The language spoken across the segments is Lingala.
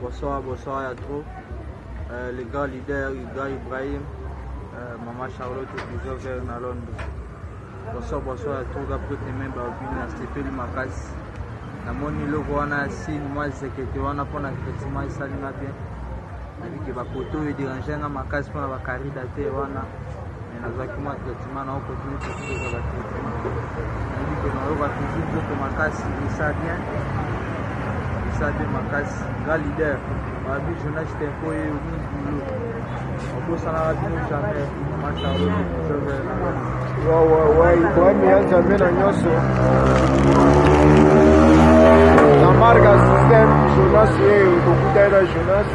Bonsoir à trop. Les gars leaders, gars Ibrahim, Maman Charlotte et plusieurs vers à Londres. Bonsoir à trop. Gars pour tes mains, Babine, à Stéphane Makas. La monnaie le voit na signe, moi c'est que tu en as pour un traitement et ça n'a bien. Avec les photos et déranger à Makas pour la carrière d'athée, wana. Mais nous avons un traitement, on continue de faire le traitement. On dit que nous avons toujours pour Makas, il ça bien. Ça de Makas, gars leader, Babi Jonas Tempo et Oumi Boulot. On peut s'en aller jamais, Maman Charlotte, ouais, il faut bien jamais dans Nyoso. La marque système, Jonas et beaucoup d'aide Jonas.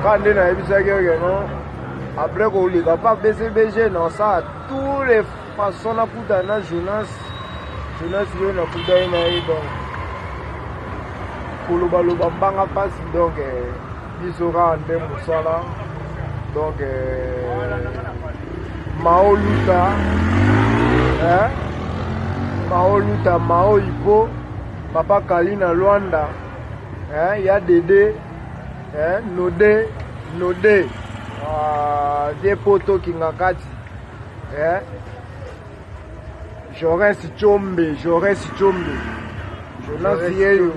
Quand on a vu ça, après qu'on ne va pas BCBG, non, ça, tous les façons à Poutana, Jonas vient à Poutana, donc. Koloba banga passe donc bisora ande musala donc Mao Luta Mao Ipo Papa Kalina Luanda ya Dede Node des potos Kingakati Joris Chombe Jonas Yeyo,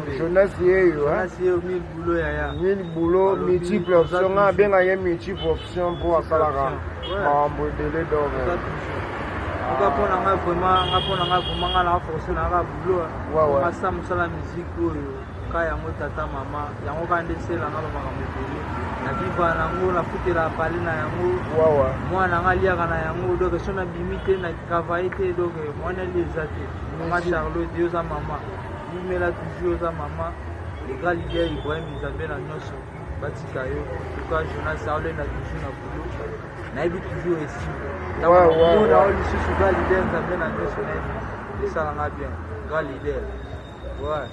mille boulots, multiples options, bien gagné multiples options pour Akalara. Délai d'or. Mais là toujours à maman, les gars leaders Ibrahim Isabelle à Nyoso, Batikayo, en tout cas Jonas Saoulé n'a toujours un boulot, n'a toujours ici. On a eu ce gars leader Isabelle à Nyoso, et ça l'a bien, gars leader. Ouais.